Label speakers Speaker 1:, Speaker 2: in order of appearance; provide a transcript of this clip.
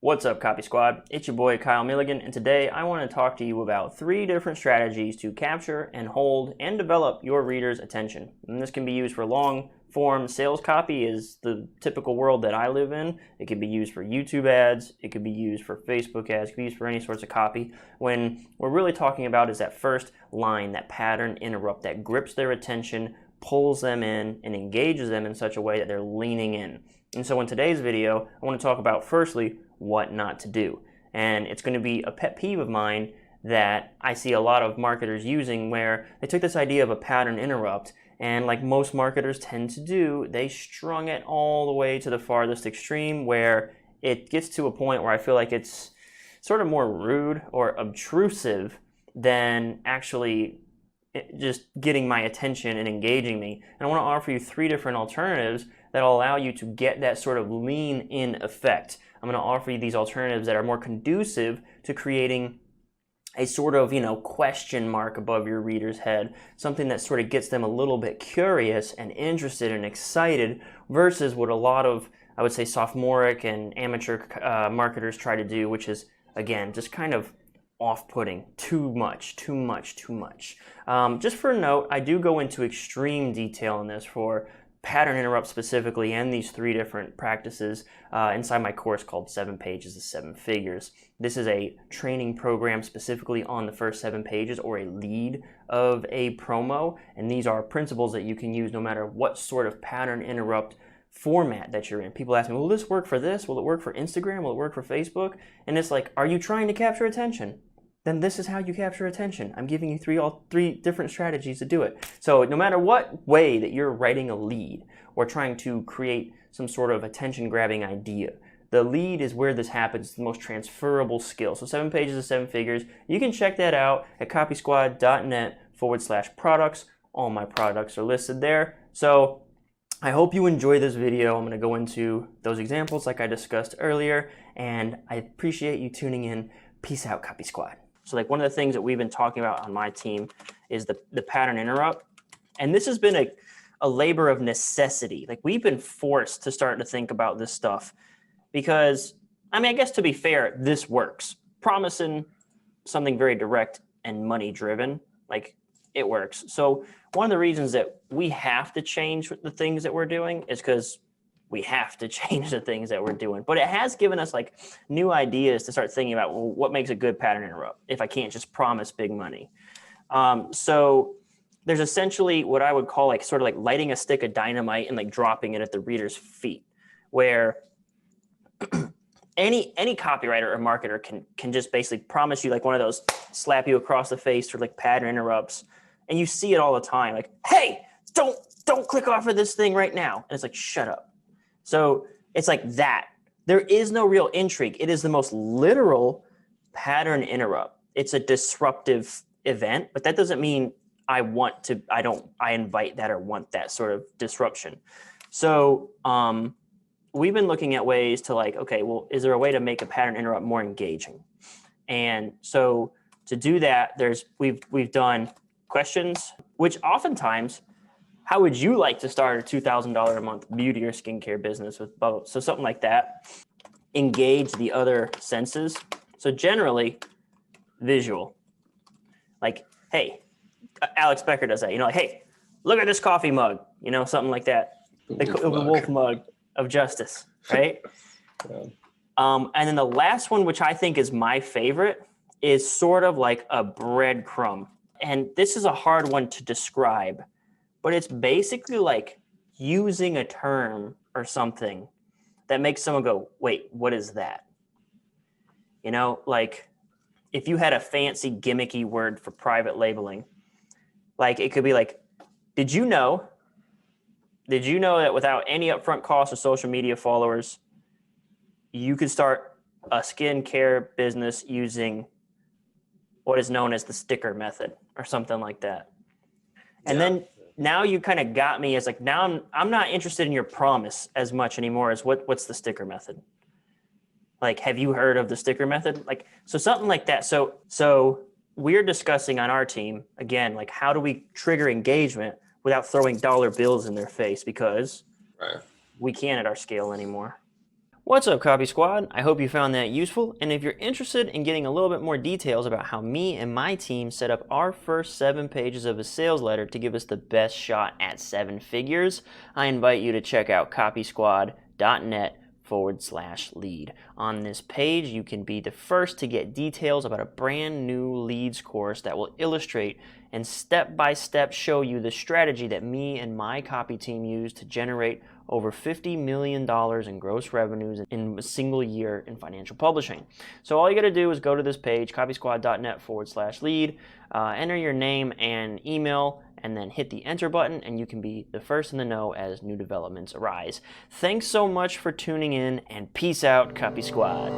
Speaker 1: What's up, Copy Squad? It's your boy Kyle Milligan, and today I want to talk to you about 3 different strategies to capture and hold and develop your readers' attention. And this can be used for long-form sales copy, is the typical world that I live in. It can be used for YouTube ads, it could be used for Facebook ads, it could be used for any sorts of copy. When we're really talking about is that first line, that pattern interrupt that grips their attention, pulls them in, and engages them in such a way that they're leaning in. And so in today's video, I want to talk about firstly, what not to do. And it's going to be a pet peeve of mine that I see a lot of marketers using, where they took this idea of a pattern interrupt, and like most marketers tend to do, they strung it all the way to the farthest extreme, where it gets to a point where I feel like it's sort of more rude or obtrusive than actually just getting my attention and engaging me. And I want to offer you 3 different alternatives that will allow you to get that sort of lean in effect. I'm going to offer you these alternatives that are more conducive to creating a sort of, question mark above your reader's head, something that sort of gets them a little bit curious and interested and excited, versus what a lot of, I would say, sophomoric and amateur marketers try to do, which is, again, just kind of off-putting, too much. Just for a note, I do go into extreme detail in this for pattern interrupt specifically, and these 3 different practices inside my course called 7 Pages to 7 Figures. This is a training program specifically on the first 7 pages or a lead of a promo, and these are principles that you can use no matter what sort of pattern interrupt format that you're in. People ask me, will this work for this? Will it work for Instagram? Will it work for Facebook? And it's like, are you trying to capture attention? Then this is how you capture attention. I'm giving you 3 different strategies to do it. So no matter what way that you're writing a lead or trying to create some sort of attention-grabbing idea, the lead is where this happens. It's the most transferable skill. So 7 Pages to 7 Figures. You can check that out at copysquad.net/products. All my products are listed there. So I hope you enjoy this video. I'm going to go into those examples like I discussed earlier, and I appreciate you tuning in. Peace out, Copy Squad. So like one of the things that we've been talking about on my team is the pattern interrupt. And this has been a labor of necessity. Like we've been forced to start to think about this stuff because, I guess to be fair, this works. Promising something very direct and money driven, like it works. So one of the reasons that we have to change the things that we're doing is because we have to change the things that we're doing. But it has given us like new ideas to start thinking about, well, what makes a good pattern interrupt if I can't just promise big money? So there's essentially what I would call like sort of like lighting a stick of dynamite and like dropping it at the reader's feet, where any copywriter or marketer can just basically promise you like one of those slap you across the face or like pattern interrupts. And you see it all the time. Like, hey, don't click off of this thing right now. And it's like, shut up. So it's like that. There is no real intrigue. It is the most literal pattern interrupt. It's a disruptive event, but that doesn't mean I invite that or want that sort of disruption. So we've been looking at ways to like, okay, well, is there a way to make a pattern interrupt more engaging? And so to do that, we've done questions, which oftentimes, how would you like to start a $2,000 a month beauty or skincare business with both? So something like that. Engage the other senses. So generally, visual. Like, hey, Alex Becker does that. Like, hey, look at this coffee mug. Something like that. The wolf mug of justice, right? Yeah. And then the last one, which I think is my favorite, is sort of like a breadcrumb. And this is a hard one to describe, but it's basically like using a term or something that makes someone go, wait, what is that? Like if you had a fancy gimmicky word for private labeling, like it could be like, did you know that without any upfront cost of social media followers, you could start a skincare business using what is known as the sticker method or something like that? And then now you kind of got me as like, now I'm not interested in your promise as much anymore as what's the sticker method? Like, have you heard of the sticker method? Like, so something like that. So we're discussing on our team, again, like how do we trigger engagement without throwing dollar bills in their face, because we can't at our scale anymore. What's up, Copy Squad? I hope you found that useful, and if you're interested in getting a little bit more details about how me and my team set up our first 7 pages of a sales letter to give us the best shot at 7 figures, I invite you to check out copysquad.net/lead. On this page, you can be the first to get details about a brand new leads course that will illustrate and step-by-step show you the strategy that me and my copy team use to generate over $50 million in gross revenues in a single year in financial publishing. So all you got to do is go to this page, copysquad.net/lead, enter your name and email, and then hit the enter button, and you can be the first in the know as new developments arise. Thanks so much for tuning in, and peace out, Copy Squad.